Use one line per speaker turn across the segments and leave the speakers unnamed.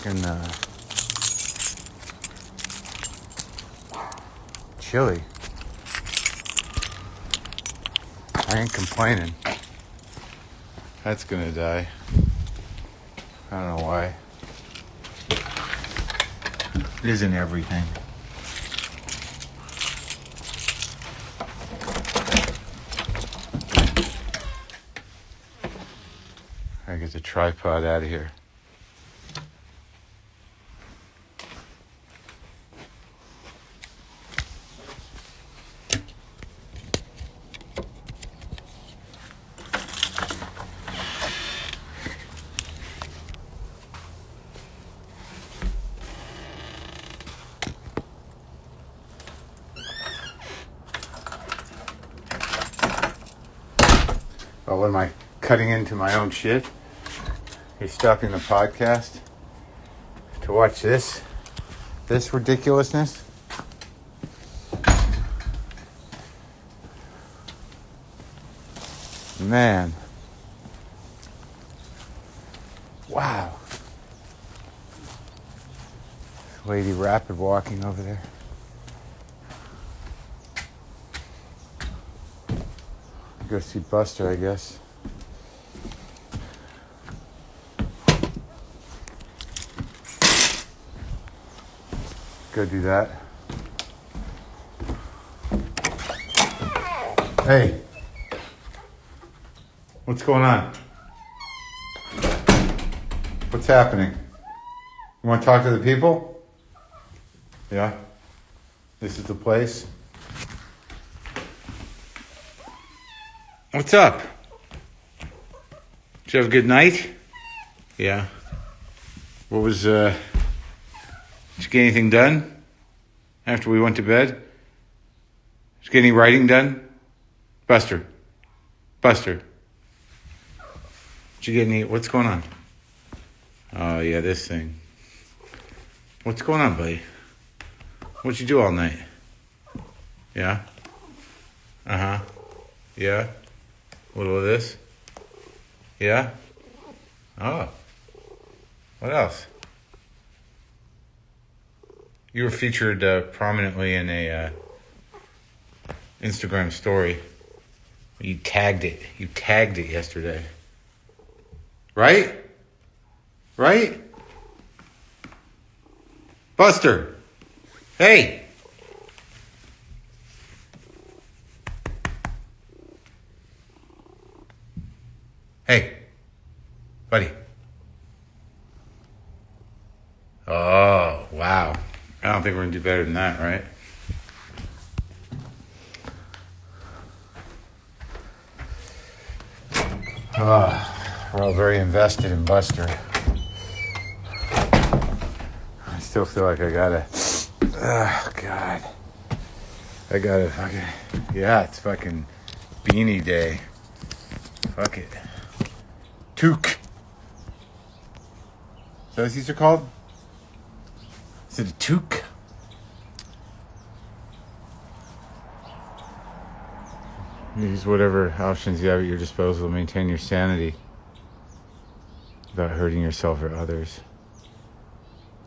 fucking chili. I ain't complaining. That's gonna die. I don't know why. It isn't everything. I get the tripod out of here. Oh, what am I cutting into my own shit? You're stopping the podcast to watch this ridiculousness? Man. Wow. Lady rapid walking over there. Go see Buster, I guess. Go do that. Hey. What's going on? What's happening? You want to talk to the people? Yeah? This is the place? What's up? Did you have a good night? Yeah. What was, did you get anything done after we went to bed? Did you get any writing done? Buster. Did you get any, what's going on? Oh, yeah, this thing. What's going on, buddy? What'd you do all night? Yeah? Uh-huh. Yeah? A little of this? Yeah? Oh. What else? You were featured prominently in a Instagram story. You tagged it. You tagged it yesterday. Right? Buster! Hey! Hey, buddy. Oh, wow. I don't think we're going to do better than that, right? We're all very invested in Buster. I still feel like I gotta... Oh, God. I gotta fucking... Yeah, it's fucking beanie day. Fuck it. Toque. Is that what these are called? Is it a toque? Use whatever options you have at your disposal to maintain your sanity without hurting yourself or others.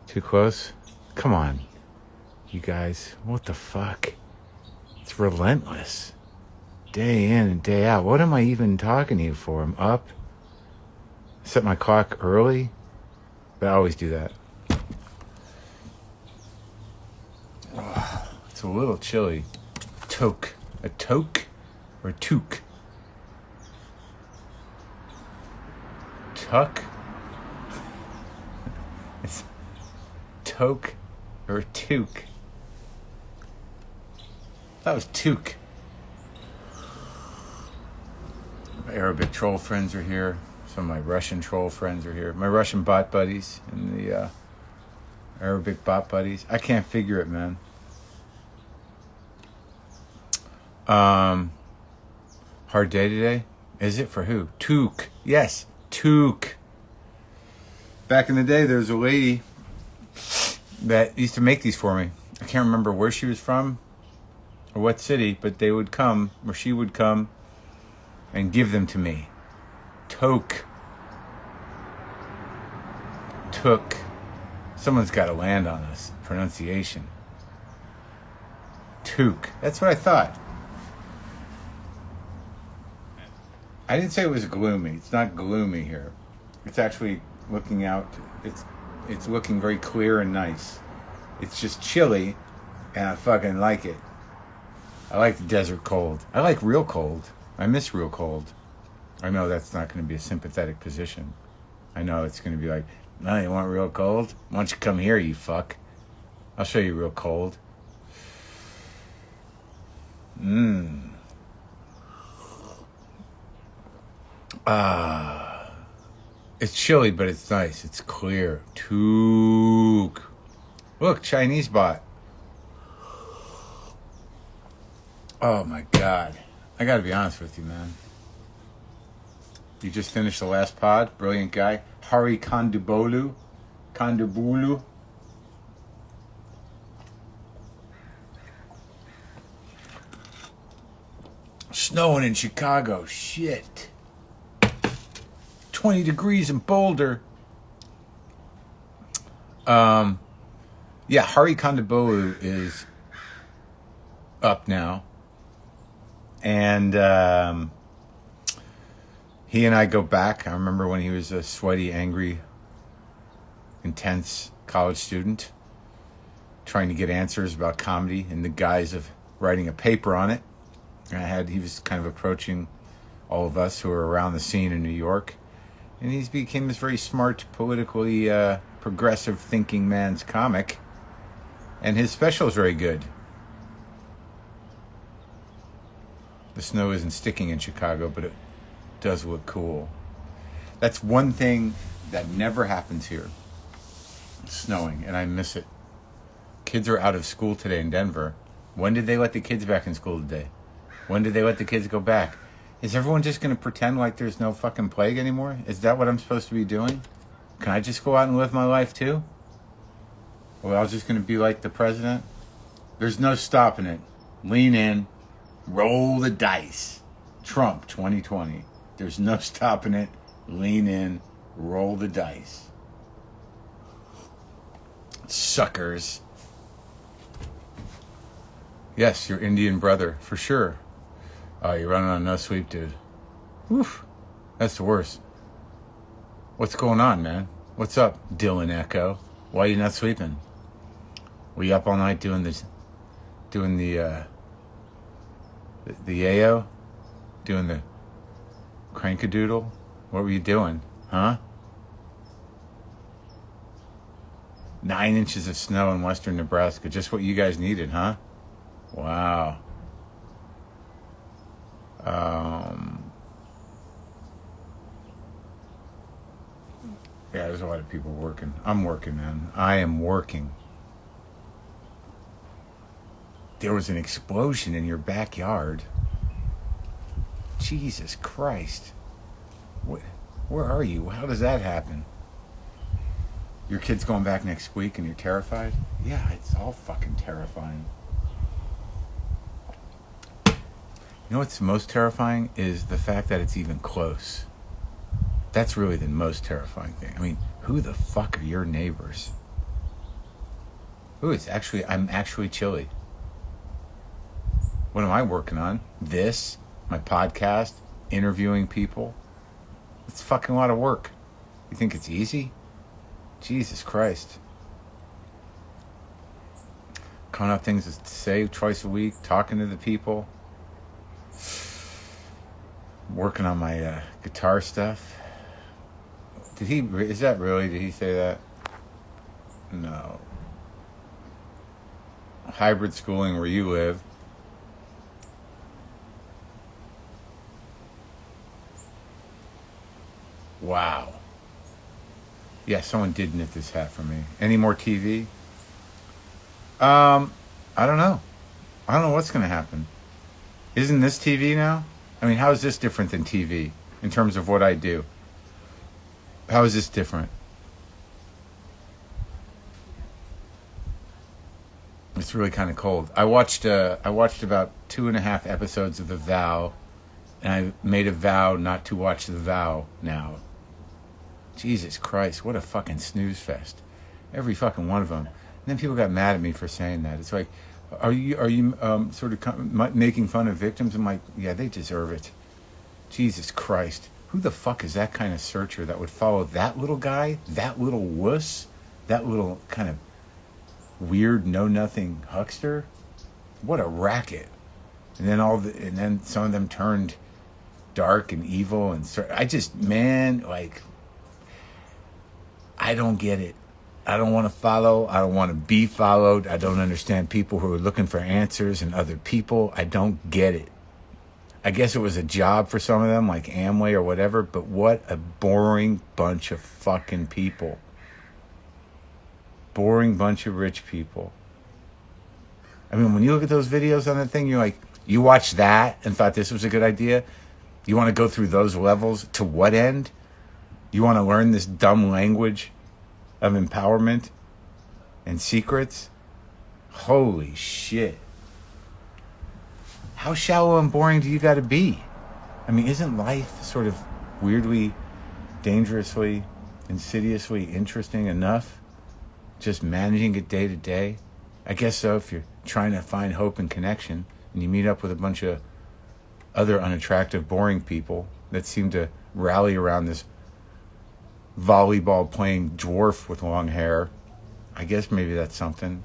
Too close? Come on, you guys. What the fuck? It's relentless. Day in and day out. What am I even talking to you for? I'm up. Set my clock early, but I always do that. Oh, it's a little chilly. Toque. A toque or toque? Tuck? It's toque or toque? That was toque. My Arabic troll friends are here. Some of my Russian troll friends are here. My Russian bot buddies and the Arabic bot buddies. I can't figure it, man. Hard day today? Is it for who? Toque. Yes, toque. Back in the day, there was a lady that used to make these for me. I can't remember where she was from or what city, but they would come, or she would come and give them to me. Toque. Took. Someone's got to land on us. Pronunciation. Toque. That's what I thought. I didn't say it was gloomy. It's not gloomy here. It's actually looking out. It's looking very clear and nice. It's just chilly, and I fucking like it. I like the desert cold. I like real cold. I miss real cold. I know that's not going to be a sympathetic position. I know it's going to be like, no, you want real cold? Why don't you come here, you fuck? I'll show you real cold. It's chilly, but it's nice. It's clear. Toque. Look, Chinese bot. Oh my God. I gotta be honest with you, man. You just finished the last pod. Brilliant guy. Hari Kondabolu. Snowing in Chicago. Shit. 20 degrees in Boulder. Yeah, Hari Kondabolu is up now. And he and I go back. I remember when he was a sweaty, angry, intense college student trying to get answers about comedy in the guise of writing a paper on it. He was kind of approaching all of us who were around the scene in New York. And he became this very smart, politically progressive thinking man's comic. And his special is very good. The snow isn't sticking in Chicago, but it does look cool. That's one thing that never happens here. It's snowing, and I miss it. Kids are out of school today in Denver. When did they let the kids back in school today? When did they let the kids go back? Is everyone just going to pretend like there's no fucking plague anymore? Is that what I'm supposed to be doing? Can I just go out and live my life too? Or I was just going to be like the president? There's no stopping it. Lean in. Roll the dice. Trump 2020. There's no stopping it. Lean in. Roll the dice. Suckers. Yes, your Indian brother, for sure. Oh, you're running on no sleep, dude. Oof. That's the worst. What's going on, man? What's up, Dylan Echo? Why are you not sleeping? Were you up all night doing the yayo? Doing the crankadoodle? What were you doing? Huh? 9 inches of snow in western Nebraska. Just what you guys needed, huh? Wow. Yeah, there's a lot of people working. I'm working, man. I am working. There was an explosion in your backyard. Jesus Christ. Where are you? How does that happen? Your kid's going back next week and you're terrified? Yeah, it's all fucking terrifying. You know what's most terrifying is the fact that it's even close. That's really the most terrifying thing. I mean, who the fuck are your neighbors? Ooh, I'm actually chilly. What am I working on? This, my podcast, interviewing people. It's fucking a lot of work. You think it's easy? Jesus Christ. Coming up things to say twice a week, talking to the people. Working on my guitar stuff. Did he say that? No. Hybrid schooling where you live. Wow. Yeah, someone did knit this hat for me. Any more TV? I don't know. I don't know what's going to happen. Isn't this TV now? I mean, how is this different than TV in terms of what I do? How is this different? It's really kind of cold. I watched about 2.5 episodes of The Vow, and I made a vow not to watch The Vow now. Jesus Christ, what a fucking snooze fest. Every fucking one of them. And then people got mad at me for saying that. It's like, are you sort of making fun of victims? I'm like, yeah, they deserve it. Jesus Christ. Who the fuck is that kind of searcher that would follow that little guy, that little wuss, that little kind of weird know-nothing huckster? What a racket. And then some of them turned dark and evil and I don't get it. I don't want to follow. I don't want to be followed. I don't understand people who are looking for answers and other people. I don't get it. I guess it was a job for some of them, like Amway or whatever, but what a boring bunch of fucking people. Boring bunch of rich people. I mean, when you look at those videos on that thing, you're like, you watched that and thought this was a good idea? You want to go through those levels to what end? You want to learn this dumb language of empowerment and secrets? Holy shit. How shallow and boring do you got to be? I mean, isn't life sort of weirdly, dangerously, insidiously interesting enough? Just managing it day to day? I guess so, if you're trying to find hope and connection and you meet up with a bunch of other unattractive, boring people that seem to rally around this volleyball playing dwarf with long hair. I guess maybe that's something.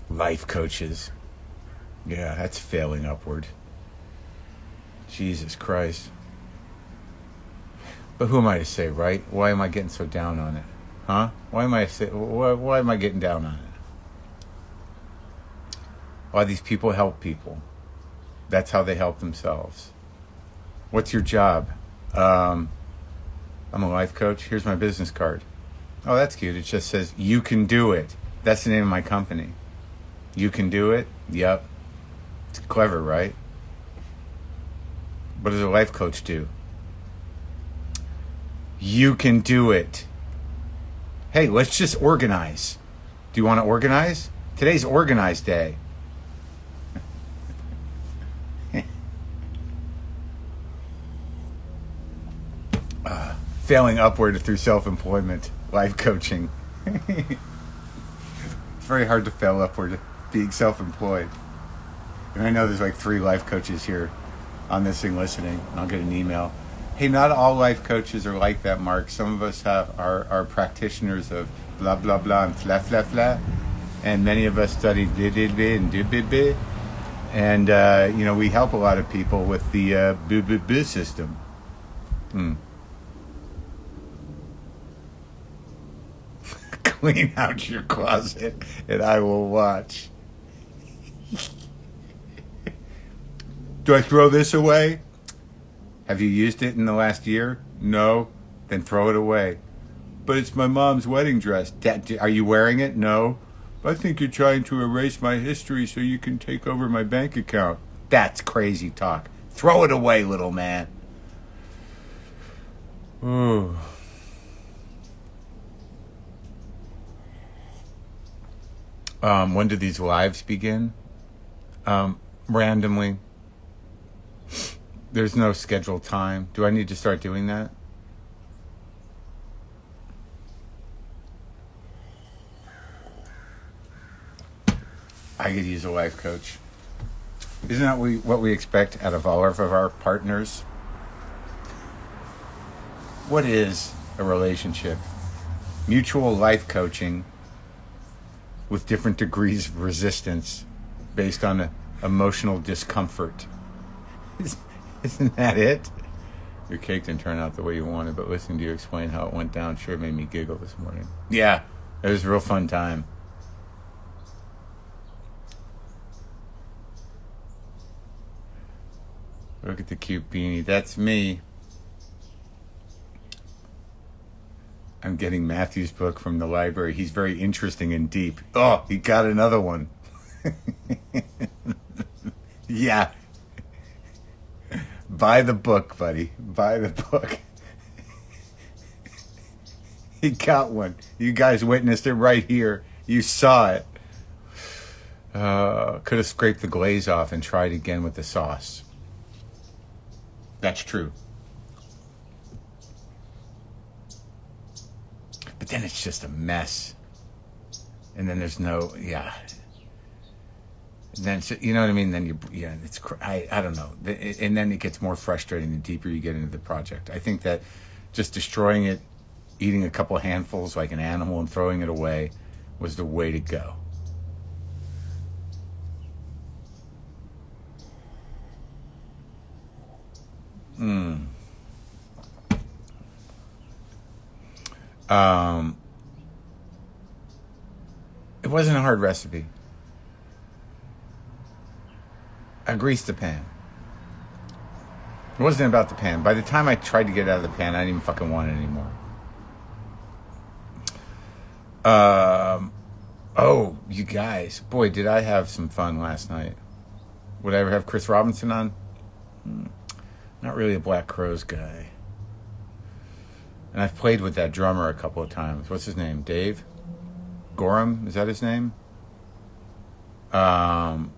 Life coaches. Yeah, that's failing upward. Jesus Christ. But who am I to say, right? Why am I getting so down on it? Huh? Why am I getting down on it? Why these people help people. That's how they help themselves. What's your job? I'm a life coach. Here's my business card. Oh, that's cute. It just says, you can do it. That's the name of my company. You can do it? Yep. It's clever, right? What does a life coach do? You can do it. Hey, let's just organize. Do you want to organize? Today's organized day. Failing upward through self-employment, life coaching. It's very hard to fail upward being self-employed. And I know there's like 3 life coaches here on this thing listening. And I'll get an email. Hey, not all life coaches are like that, Mark. Some of us are practitioners of blah, blah, blah, and fla, fla, fla. And many of us study blah, and do. And, we help a lot of people with the boo system. Clean out your closet and I will watch. Do I throw this away? Have you used it in the last year? No? Then throw it away. But it's my mom's wedding dress. Are you wearing it? No. I think you're trying to erase my history so you can take over my bank account. That's crazy talk. Throw it away, little man. Ooh. When do these lives begin? Randomly. There's no scheduled time. Do I need to start doing that? I could use a life coach. Isn't that what we expect out of all of our partners? What is a relationship? Mutual life coaching with different degrees of resistance based on emotional discomfort. Isn't that it? Your cake didn't turn out the way you wanted, but listening to you explain how it went down sure made me giggle this morning. Yeah, it was a real fun time. Look at the cute beanie. That's me. I'm getting Matthew's book from the library. He's very interesting and deep. Oh, he got another one. Yeah. Buy the book, buddy. Buy the book. He got one. You guys witnessed it right here. You saw it. Could have scraped the glaze off and tried again with the sauce. That's true. But then it's just a mess. And then there's no, yeah. Then, you know what I mean? Then I don't know. And then it gets more frustrating the deeper you get into the project. I think that just destroying it, eating a couple of handfuls like an animal and throwing it away was the way to go. It wasn't a hard recipe. I greased the pan. It wasn't about the pan. By the time I tried to get it out of the pan, I didn't even fucking want it anymore. Oh, you guys. Boy, did I have some fun last night. Would I ever have Chris Robinson on? Not really a Black Crowes guy. And I've played with that drummer a couple of times. What's his name? Dave? Gorham? Is that his name? Matthew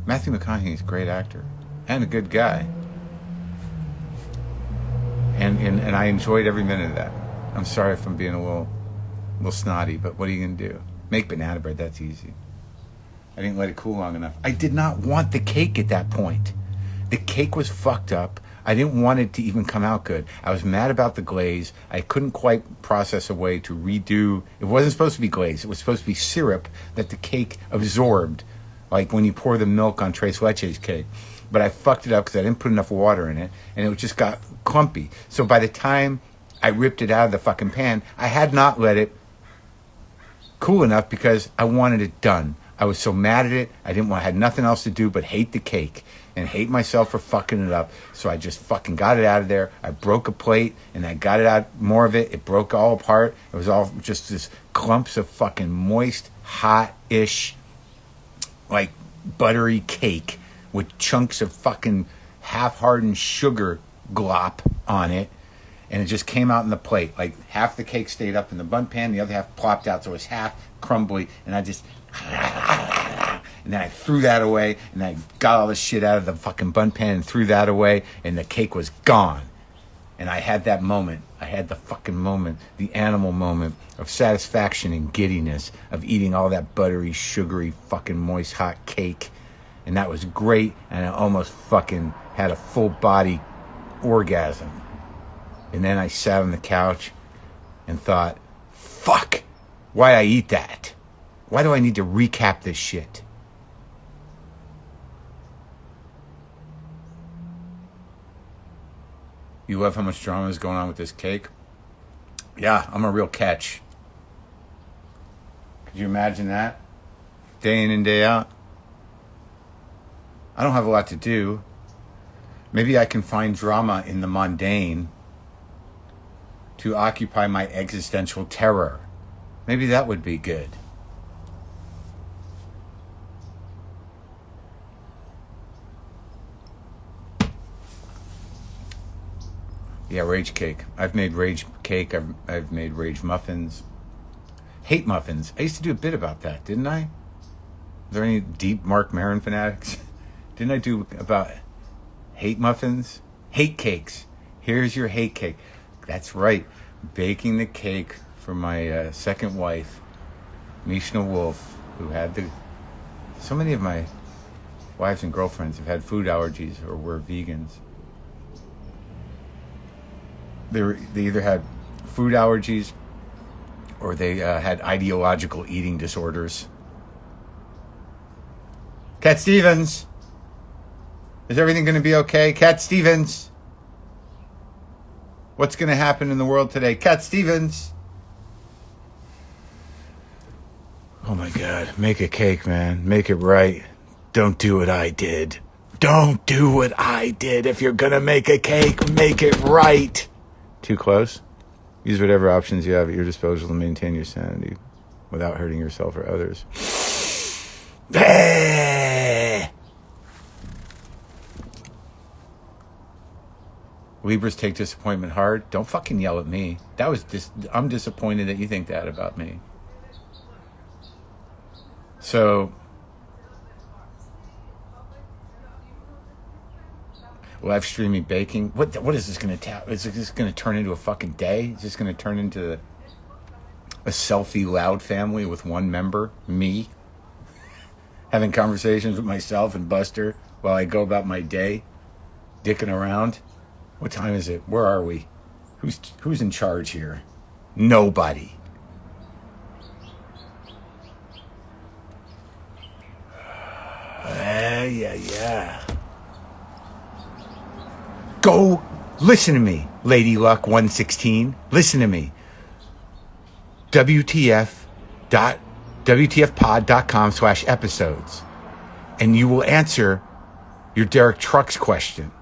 McConaughey's a great actor. And a good guy. And I enjoyed every minute of that. I'm sorry if I'm being a little snotty, but what are you going to do? Make banana bread, that's easy. I didn't let it cool long enough. I did not want the cake at that point. The cake was fucked up. I didn't want it to even come out good. I was mad about the glaze. I couldn't quite process a way to redo. It wasn't supposed to be glaze. It was supposed to be syrup that the cake absorbed, like when you pour the milk on Tres Leches cake. But I fucked it up because I didn't put enough water in it, and it just got clumpy. So by the time I ripped it out of the fucking pan, I had not let it cool enough because I wanted it done. I was so mad at it. I had nothing else to do but hate the cake and hate myself for fucking it up. So I just fucking got it out of there. I broke a plate and I got it out, more of it. It broke all apart. It was all just this clumps of fucking moist, hot-ish, like buttery cake with chunks of fucking half-hardened sugar glop on it. And it just came out in the plate. Like half the cake stayed up in the bun pan, the other half plopped out, so it was half crumbly. And I just, and then I threw that away, and I got all the shit out of the fucking bun pan and threw that away, and the cake was gone. And I had that moment. I had the fucking moment, the animal moment of satisfaction and giddiness of eating all that buttery, sugary, fucking moist, hot cake. And that was great, and I almost fucking had a full body orgasm. And then I sat on the couch and thought, fuck, why'd I eat that? Why do I need to recap this shit? You love how much drama is going on with this cake? Yeah, I'm a real catch. Could you imagine that? Day in and day out? I don't have a lot to do. Maybe I can find drama in the mundane to occupy my existential terror. Maybe that would be good. Yeah, rage cake. I've made rage cake. I've made rage muffins. Hate muffins. I used to do a bit about that, didn't I? Are there any deep Marc Maron fanatics? Didn't I do about hate muffins? Hate cakes. Here's your hate cake. That's right. Baking the cake for my second wife, Mishna Wolf, who had so many of my wives and girlfriends have had food allergies or were vegans. They either had food allergies or they had ideological eating disorders. Cat Stevens! Is everything going to be okay? Cat Stevens! What's going to happen in the world today? Cat Stevens! Oh my God. Make a cake, man. Make it right. Don't do what I did. Don't do what I did. If you're going to make a cake, make it right. Too close? Use whatever options you have at your disposal to maintain your sanity without hurting yourself or others. Libras take disappointment hard. Don't fucking yell at me. I'm disappointed that you think that about me. So, live streaming baking. What is this going to tell? Is this going to turn into a fucking day? Is this going to turn into a selfie loud family with one member, me, having conversations with myself and Buster while I go about my day, dicking around? What time is it? Where are we? Who's in charge here? Nobody. Yeah. Go listen to me, Lady Luck 116. Listen to me. WTFpod.com/episodes. And you will answer your Derek Trucks question.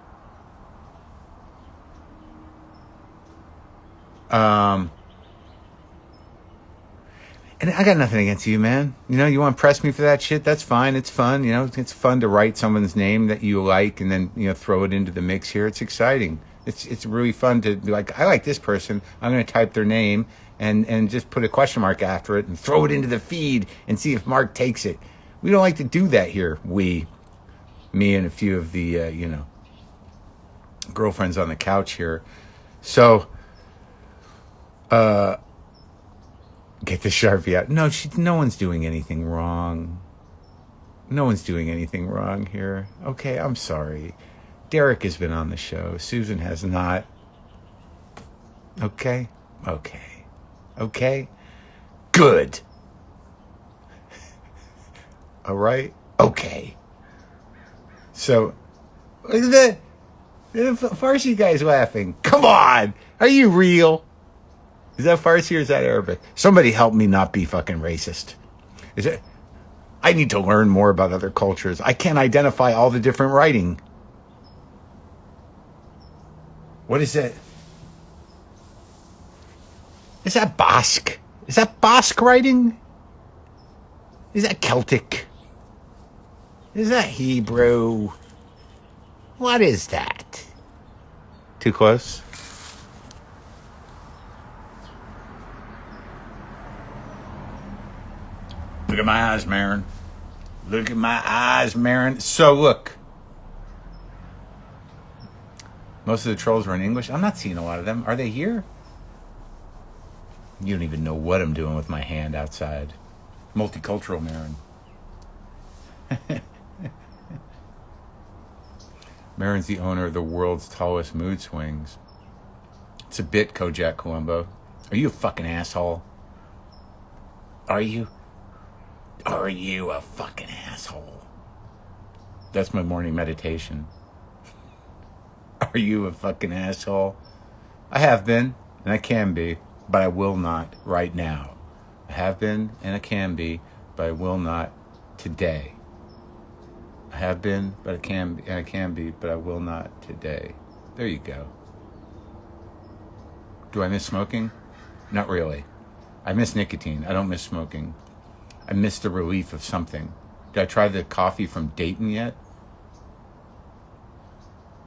And I got nothing against you, man. You know, you want to press me for that shit? That's fine. It's fun. You know, it's fun to write someone's name that you like and then, you know, throw it into the mix here. It's exciting. It's really fun to be like, I like this person. I'm going to type their name and just put a question mark after it and throw it into the feed and see if Marc takes it. We don't like to do that here. Me and a few of the, girlfriends on the couch here. So, get the Sharpie out. No one's doing anything wrong. No one's doing anything wrong here. Okay, I'm sorry. Derek has been on the show. Susan has not. Okay? Good. All right? Okay. So, look at the Farsi guy's laughing. Come on! Are you real? Is that Farsi or is that Arabic? Somebody help me not be fucking racist. I need to learn more about other cultures. I can't identify all the different writing. What is that? Is that Basque? Is that Basque writing? Is that Celtic? Is that Hebrew? What is that? Too close? Look at my eyes, Maron. Look at my eyes, Maron. So look. Most of the trolls are in English. I'm not seeing a lot of them. Are they here? You don't even know what I'm doing with my hand outside. Multicultural Maron. Maron's the owner of the world's tallest mood swings. It's a bit, Kojak Columbo. Are you a fucking asshole? Are you? Are you a fucking asshole? That's my morning meditation. Are you a fucking asshole? I have been, and I can be, but I will not right now. I have been, and I can be, but I will not today. I have been, but I can be, and I can be, but I will not today. There you go. Do I miss smoking? Not really. I miss nicotine. I don't miss smoking. I miss the relief of something. Did I try the coffee from Dayton yet?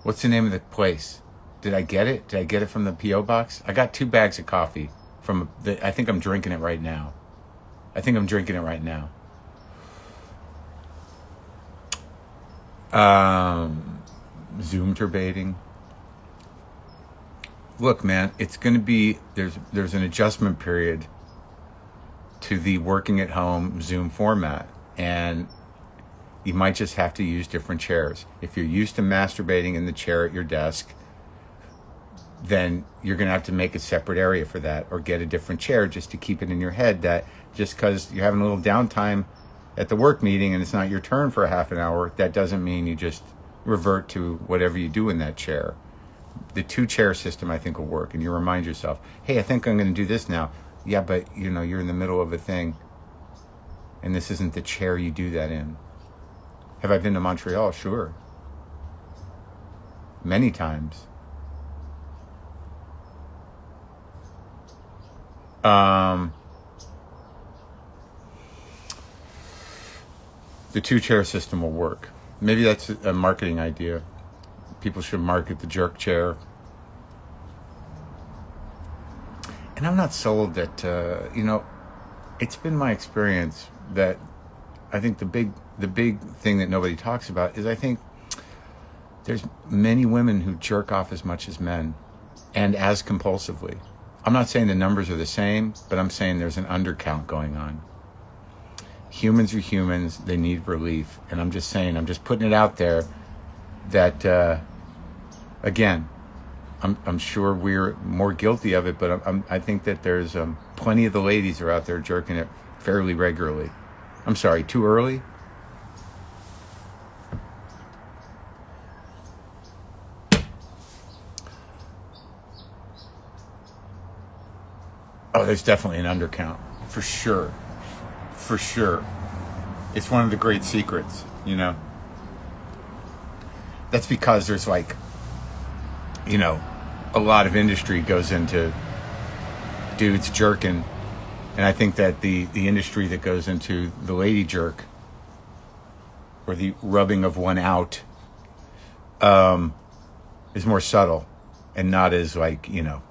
What's the name of the place? Did I get it? Did I get it from the P.O. box? I got 2 bags of coffee from I think I'm drinking it right now. Zoom turbating. Look, man, it's going to be, there's an adjustment period to the working at home Zoom format, and you might just have to use different chairs. If you're used to masturbating in the chair at your desk, then you're going to have to make a separate area for that, or get a different chair just to keep it in your head that just because you're having a little downtime at the work meeting and it's not your turn for a half an hour, that doesn't mean you just revert to whatever you do in that chair. The 2-chair system, I think, will work, and you remind yourself, hey, I think I'm going to do this now. Yeah, but, you're in the middle of a thing, and this isn't the chair you do that in. Have I been to Montreal? Sure. Many times. The 2-chair system will work. Maybe that's a marketing idea. People should market the jerk chair. And I'm not sold that, it's been my experience that I think the big thing that nobody talks about is I think There's many women who jerk off as much as men and as compulsively. I'm not saying the numbers are the same, but I'm saying there's an undercount going on. Humans are humans. They need relief. And I'm just saying, I'm just putting it out there that, again, I'm sure we're more guilty of it, but I think that there's plenty of the ladies are out there jerking it fairly regularly. I'm sorry, too early? Oh, there's definitely an undercount. For sure. For sure. It's one of the great secrets, you know. That's because there's like, you know, a lot of industry goes into dudes jerking. And I think that the industry that goes into the lady jerk or the rubbing of one out is more subtle and not as like, you know,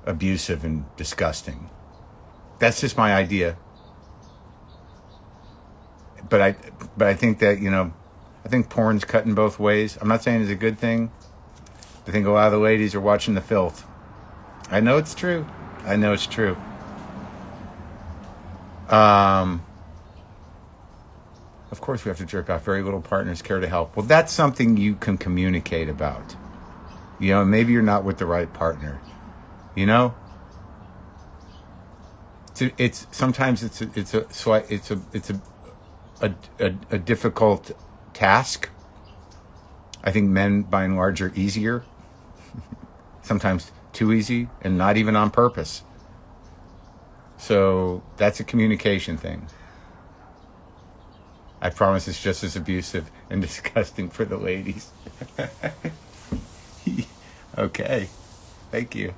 abusive and disgusting. That's just my idea. But I think that, you know, I think porn's cutting both ways. I'm not saying it's a good thing. I think a lot of the ladies are watching the filth. I know it's true. I know it's true. Of course we have to jerk off. Very little partners care to help. Well, that's something you can communicate about. You know, maybe you're not with the right partner. You know, it's sometimes it's a difficult task. I think men, by and large, are easier. Sometimes too easy, and not even on purpose. So that's a communication thing. I promise it's just as abusive and disgusting for the ladies. Okay, thank you.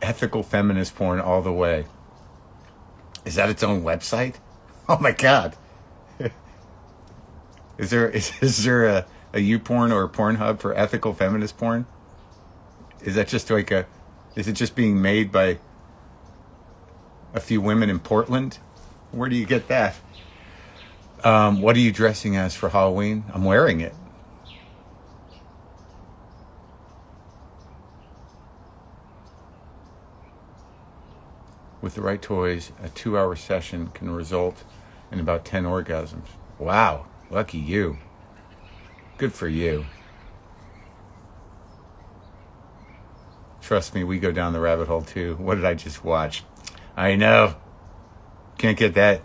Ethical feminist porn all the way. Is that its own website? Oh my God. Is there a YouPorn or a Pornhub for ethical feminist porn? Is that just like is it just being made by a few women in Portland? Where do you get that? What are you dressing as for Halloween? I'm wearing it. With the right toys, a 2-hour session can result in about 10 orgasms. Wow, lucky you. Good for you. Trust me, we go down the rabbit hole too. What did I just watch? I know. Can't get that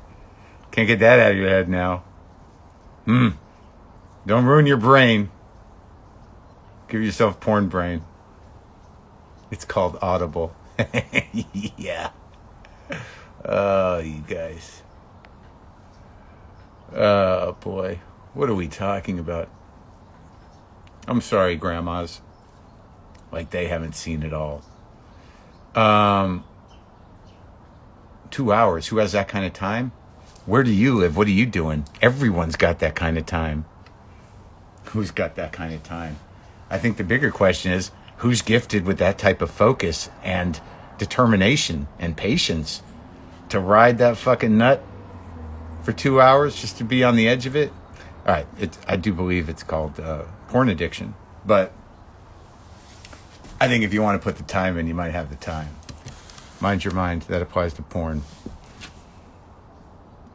out of your head now. Don't ruin your brain. Give yourself porn brain. It's called Audible. Yeah. Oh, you guys. Oh, boy. What are we talking about? I'm sorry, grandmas. Like they haven't seen it all. 2 hours. Who has that kind of time? Where do you live? What are you doing? Everyone's got that kind of time. Who's got that kind of time? I think the bigger question is, who's gifted with that type of focus and determination and patience to ride that fucking nut for 2 hours just to be on the edge of it? All right, I do believe it's called porn addiction, but I think if you want to put the time in, you might have the time. Mind your mind, that applies to porn.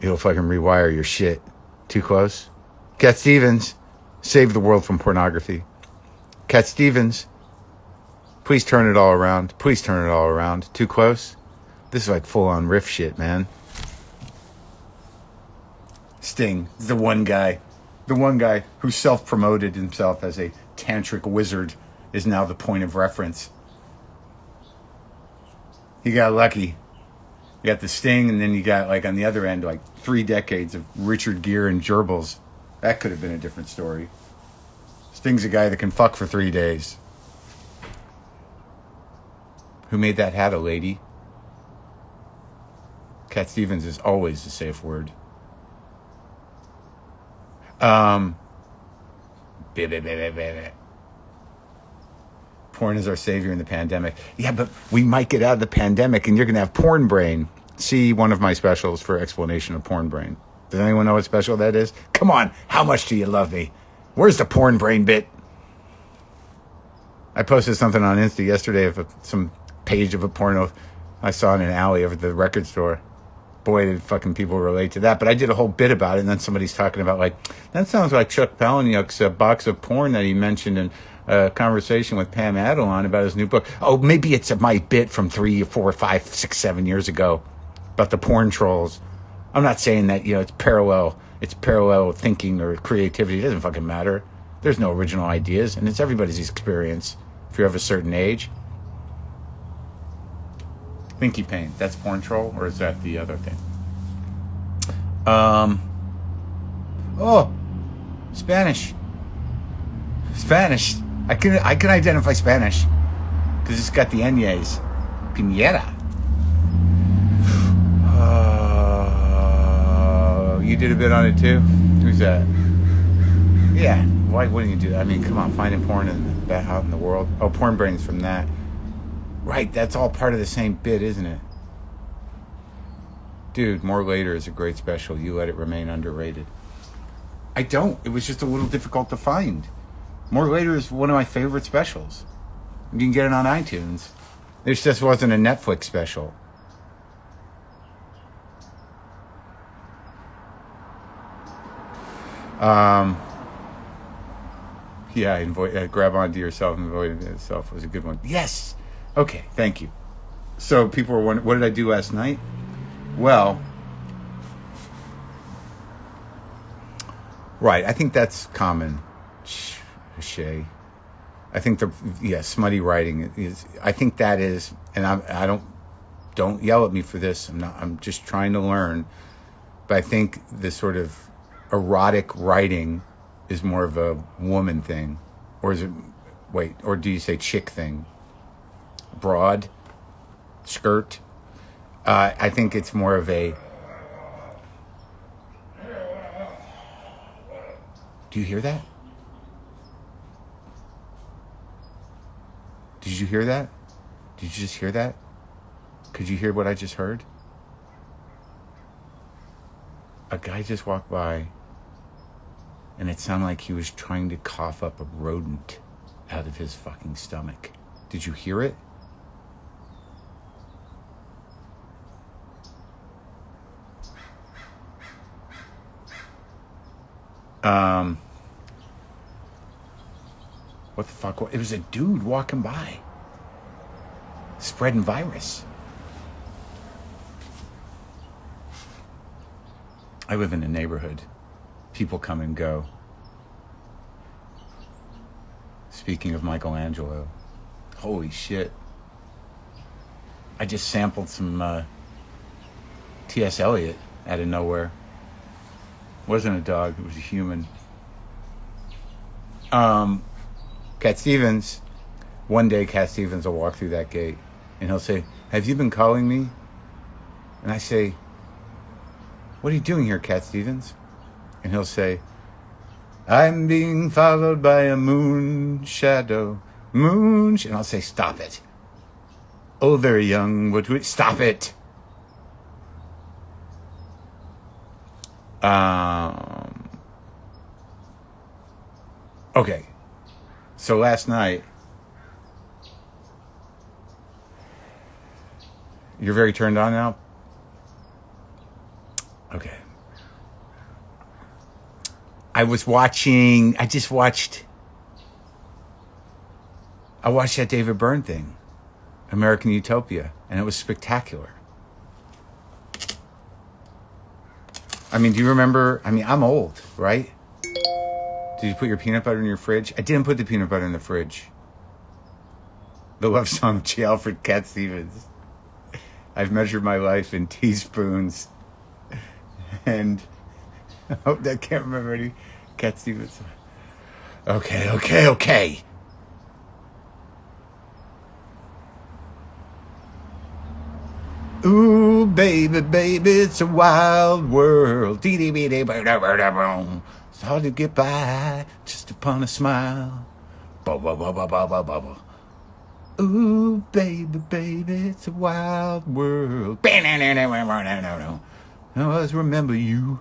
It'll fucking rewire your shit. Too close? Cat Stevens, save the world from pornography. Cat Stevens, please turn it all around. Please turn it all around. Too close? This is like full-on riff shit, man. Sting, the one guy who self-promoted himself as a tantric wizard is now the point of reference. He got lucky. You got the Sting, and then you got, like, on the other end, like 3 decades of Richard Gere and gerbils. That could have been a different story. Sting's a guy that can fuck for 3 days. Who made that hat a lady? Cat Stevens is always a safe word. Porn is our savior in the pandemic. Yeah, but we might get out of the pandemic and you're going to have porn brain. See one of my specials for explanation of porn brain. Does anyone know what special that is? Come on, how much do you love me? Where's the porn brain bit? I posted something on Insta yesterday of some page of a porno I saw in an alley over at the record store. Boy, did fucking people relate to that. But I did a whole bit about it, and then somebody's talking about, like, that sounds like Chuck Palahniuk's box of porn that he mentioned in a conversation with Pam Adelon about his new book. Oh, maybe it's my bit from 3 or 4 or 5, 6, 7 years ago about the porn trolls. I'm not saying that, it's parallel thinking or creativity. It doesn't fucking matter. There's no original ideas, and it's everybody's experience if you're of a certain age. Thinky Pain, that's porn troll, or is that the other thing? Spanish. I can identify Spanish because it's got the ñes. Piñera. You did a bit on it too. Who's that? Yeah. Why wouldn't you do that? I mean, come on, finding porn out in the world. Oh, Porn Brain's from that. Right, that's all part of the same bit, isn't it? Dude, More Later is a great special. You let it remain underrated. I don't. It was just a little difficult to find. More Later is one of my favorite specials. You can get it on iTunes. This just wasn't a Netflix special. Grab onto yourself and avoid yourself was a good one. Yes. Okay, thank you. So people were wondering, what did I do last night? Well, right, I think that's common. Shay. I think smutty writing is. I think that is, and I don't yell at me for this. I'm just trying to learn. But I think the sort of erotic writing is more of a woman thing, or do you say chick thing? Broad skirt. I think it's more of a. Do you hear that? Did you hear that? Did you just hear that? Could you hear what I just heard? A guy just walked by, and it sounded like he was trying to cough up a rodent out of his fucking stomach. Did you hear it? What the fuck? It was a dude walking by, spreading virus. I live in a neighborhood. People come and go. Speaking of Michelangelo, holy shit. I just sampled some T.S. Eliot out of nowhere. It wasn't a dog, it was a human. Cat Stevens, one day Cat Stevens will walk through that gate and he'll say, "Have you been calling me?" And I say, "What are you doing here, Cat Stevens?" And he'll say, "I'm being followed by a moon shadow, and I'll say, "Stop it. Oh, very young, but stop it." Okay. So last night, you're very turned on now? Okay. I watched that David Byrne thing, American Utopia, and it was spectacular. I mean, do you remember? I mean, I'm old, right? Did you put your peanut butter in your fridge? I didn't put the peanut butter in the fridge. The love song of J. Alfred Cat Stevens. I've measured my life in teaspoons. And I can't remember any Cat Stevens. Okay. Ooh, baby, it's a wild world. It's hard to get by just upon a smile. Ooh, baby, it's a wild world. I always remember you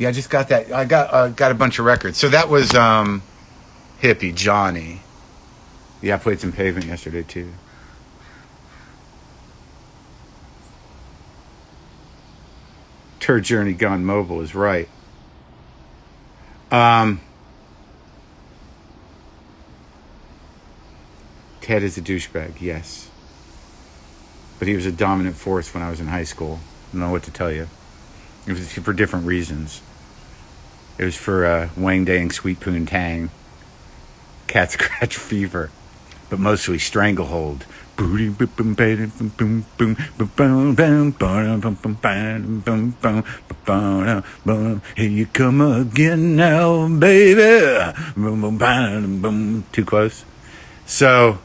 Yeah, I just got that. I got a bunch of records. So that was Hippie Johnny. Yeah, I played some Pavement yesterday too. Turd Journey Gone Mobile is right. Ted is a douchebag, yes. But he was a dominant force when I was in high school. I don't know what to tell you. It was for different reasons. It was for Wang Dang Sweet Poon Tang, Cat Scratch Fever, but mostly Stranglehold. Here you come again now, baby. Too close. So,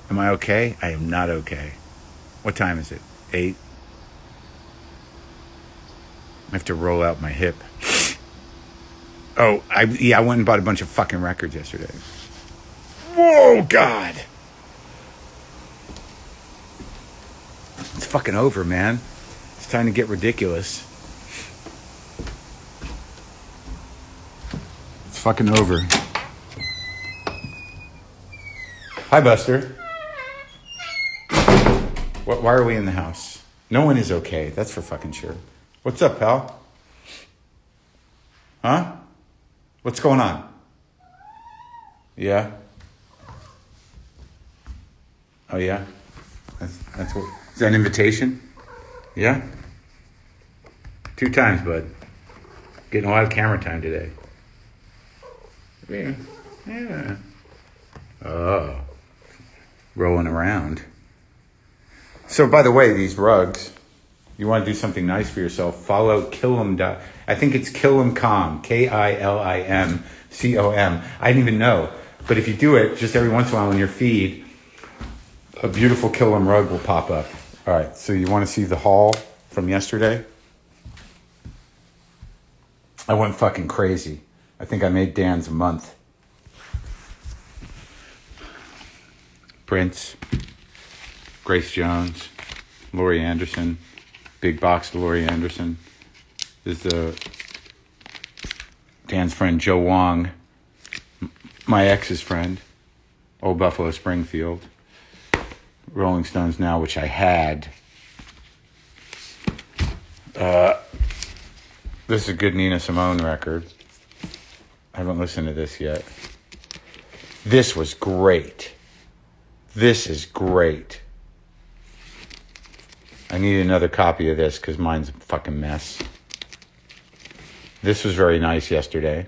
am I okay? I am not okay. What time is it? 8? I have to roll out my hip. Oh, I went and bought a bunch of fucking records yesterday. Whoa, God. It's fucking over, man. It's time to get ridiculous. It's fucking over. Hi, Buster. Why are we in the house? No one is okay. That's for fucking sure. What's up, pal? Huh? What's going on? Yeah? Oh, yeah? That's what... Is that an invitation? Yeah? 2 times, bud. Getting a lot of camera time today. Yeah. Oh. Rolling around. So, by the way, these rugs, you want to do something nice for yourself, follow Killam. I think it's Killam.com, KILIMCOM. I didn't even know. But if you do it, just every once in a while in your feed, a beautiful Killam rug will pop up. All right, so you want to see the haul from yesterday? I went fucking crazy. I think I made Dan's a month. Prince, Grace Jones, Laurie Anderson, big box to Laurie Anderson. This is Dan's friend Joe Wong, my ex's friend, Old Buffalo Springfield, Rolling Stones Now, which I had. This is a good Nina Simone record. I haven't listened to this yet. This was great. This is great. I need another copy of this because mine's a fucking mess. This was very nice yesterday.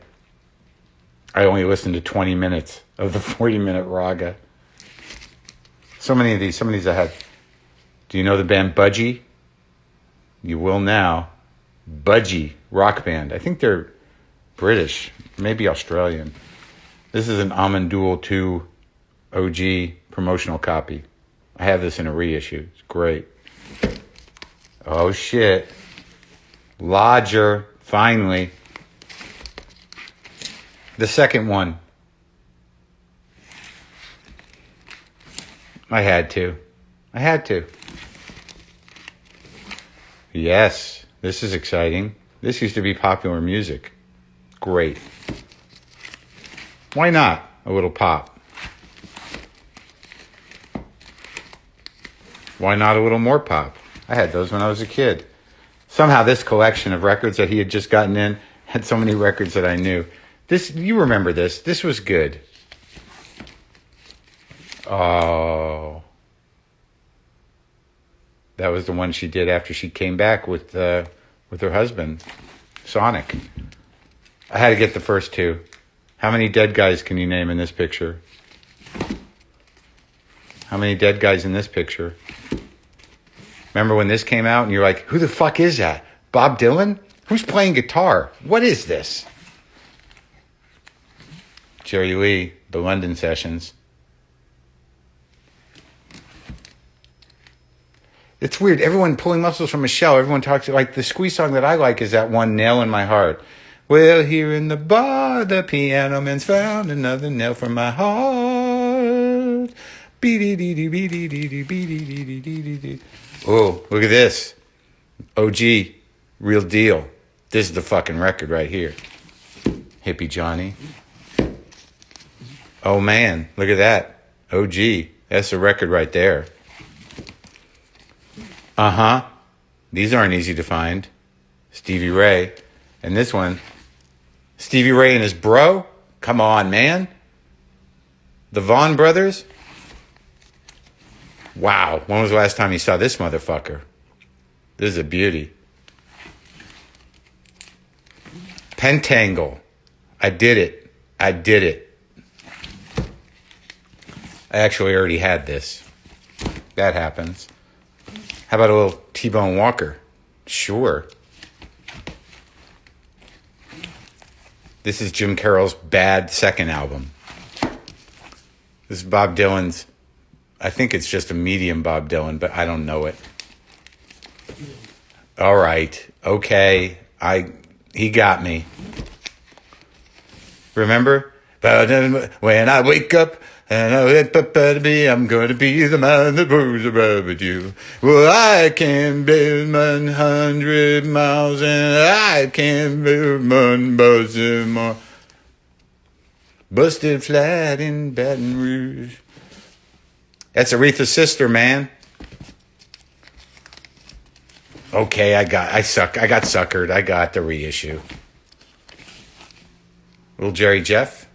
I only listened to 20 minutes of the 40-minute raga. So many of these I had. Do you know the band Budgie? You will now. Budgie, rock band. I think they're British, maybe Australian. This is an Amandul 2 OG promotional copy. I have this in a reissue. It's great. Oh, shit. Lodger, finally. The second one. I had to. Yes, this is exciting. This used to be popular music. Great. Why not a little pop? Why not a little more pop? I had those when I was a kid. Somehow this collection of records that he had just gotten in had so many records that I knew. This, you remember this. This was good. Oh. That was the one she did after she came back with her husband, Sonic. I had to get the first 2. How many dead guys can you name in this picture? How many dead guys in this picture? Remember when this came out and you're like, who the fuck is that? Bob Dylan? Who's playing guitar? What is this? Jerry Lee, the London Sessions. It's weird. Everyone pulling muscles from a shell. Everyone talks like the Squeeze song that I like is that one, Nail in My Heart. Well, here in the bar, the piano man's found another nail for my heart. Oh, look at this. OG. Real deal. This is the fucking record right here. Hippie Johnny. Oh man, look at that. OG. That's a record right there. Uh-huh. These aren't easy to find. Stevie Ray. And this one, Stevie Ray and his bro? Come on, man. The Vaughn brothers? Wow. When was the last time you saw this motherfucker? This is a beauty. Pentangle. I did it. I actually already had this. That happens. How about a little T-Bone Walker? Sure. This is Jim Carroll's Bad second album. This is Bob Dylan's, I think it's just a medium Bob Dylan, but I don't know it. All right. Okay. He got me. Remember? When I wake up and I'm going to be the man that moves above you. Well, I can build 100 miles and I can build 1 bus more. Busted flat in Baton Rouge. That's Aretha's sister, man. Okay, I got suckered. I got the reissue. Little Jerry Jeff.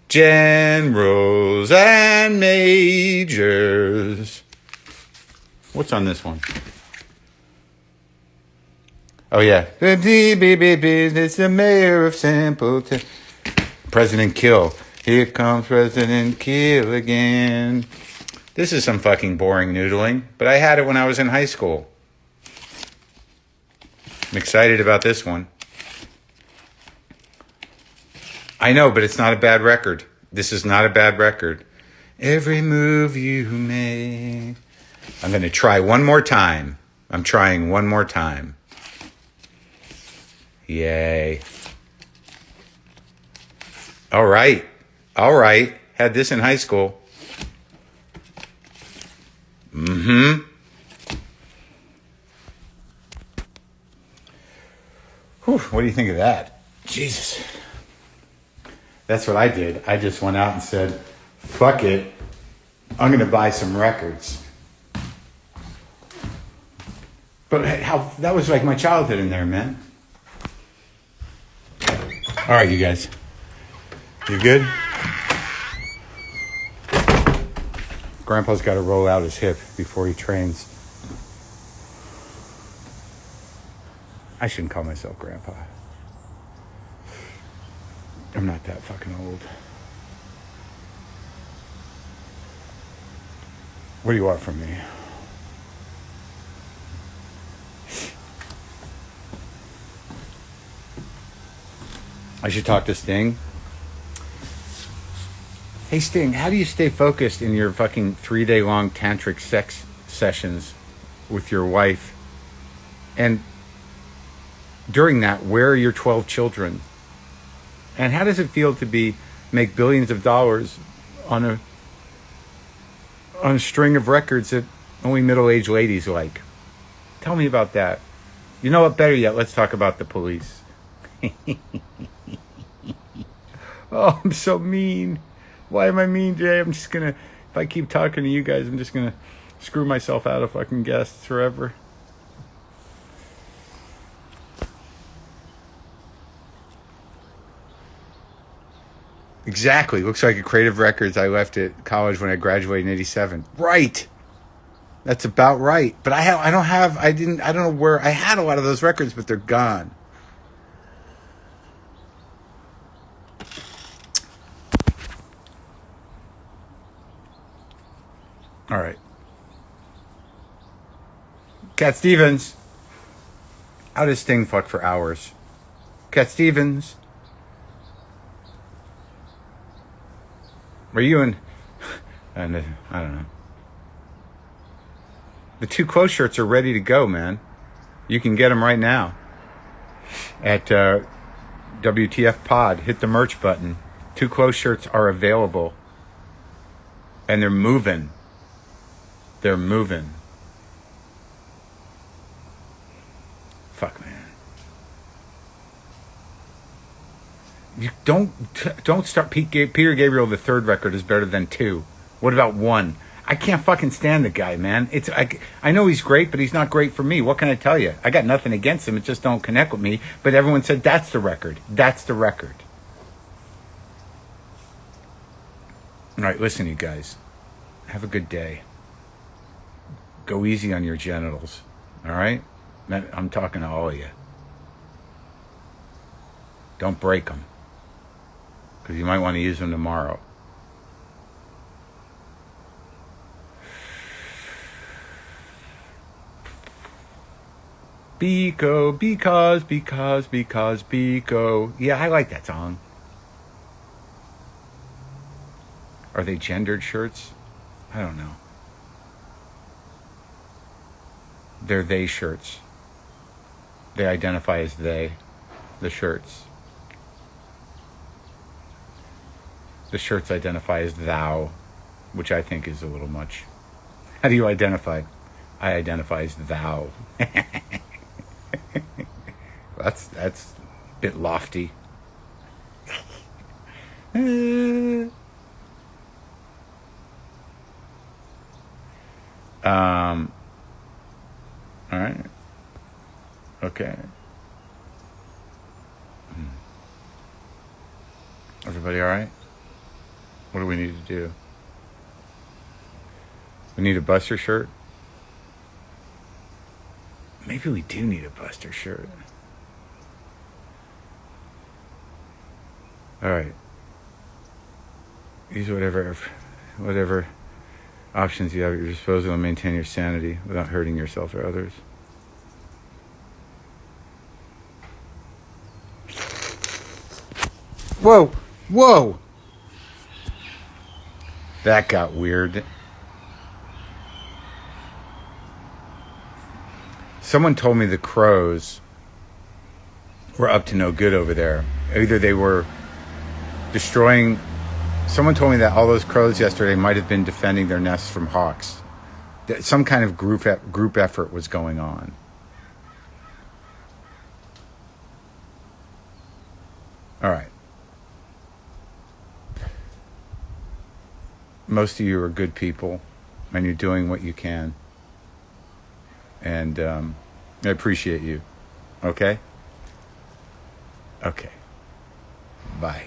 Generals and majors. What's on this one? Oh, yeah. It's the mayor of Simpleton. President Kill. Here comes President Kill again. This is some fucking boring noodling, but I had it when I was in high school. I'm excited about this one. I know, but it's not a bad record. This is not a bad record. Every move you make. I'm going to try one more time. I'm trying one more time. Yay. All right. Had this in high school. Mm-hmm. Whew, what do you think of that? Jesus. That's what I did. I just went out and said, fuck it. I'm going to buy some records. But that was like my childhood in there, man. All right, you guys. You good? Grandpa's got to roll out his hip before he trains. I shouldn't call myself Grandpa. I'm not that fucking old. What do you want from me? I should talk to Sting. Hey Sting, how do you stay focused in your fucking 3-day-long tantric sex sessions with your wife? And during that, where are your 12 children? And how does it feel to make billions of dollars on a string of records that only middle-aged ladies like? Tell me about that. You know what? Better yet, let's talk about the police. Oh, I'm so mean. Why am I mean today? I'm just gonna, if I keep talking to you guys, I'm just gonna screw myself out of fucking guests forever. Exactly. Looks like a Creative Records I left at college when I graduated in 87. Right. That's about right. But I don't know where, I had a lot of those records, but they're gone. All right. Cat Stevens. How does Sting fuck for hours? Cat Stevens. Were you in... I don't know. The 2 close shirts are ready to go, man. You can get them right now. At WTF Pod. Hit the merch button. 2 close shirts are available. And they're moving. They're moving. Fuck, man. You don't start. Peter Gabriel, the third record is better than 2. What about 1? I can't fucking stand the guy, man. I know he's great, but he's not great for me. What can I tell you? I got nothing against him. It just don't connect with me. But everyone said that's the record. That's the record. All right, listen, you guys. Have a good day. Go easy on your genitals. All right? I'm talking to all of you. Don't break them. Because you might want to use them tomorrow. Biko, because, Biko. Yeah, I like that song. Are they gendered shirts? I don't know. They're they shirts. They identify as they, the shirts. The shirts identify as thou, which I think is a little much. How do you identify? I identify as thou. That's a bit lofty. All right. Okay. Everybody all right? What do we need to do? We need a Buster shirt? Maybe we do need a Buster shirt. All right. Use whatever options you have at your disposal and maintain your sanity without hurting yourself or others. Whoa! That got weird. Someone told me the crows were up to no good over there. Either they were destroying... Someone told me that all those crows yesterday might have been defending their nests from hawks. Some kind of group effort was going on. All right. Most of you are good people, and you're doing what you can. And I appreciate you. Okay? Okay. Bye.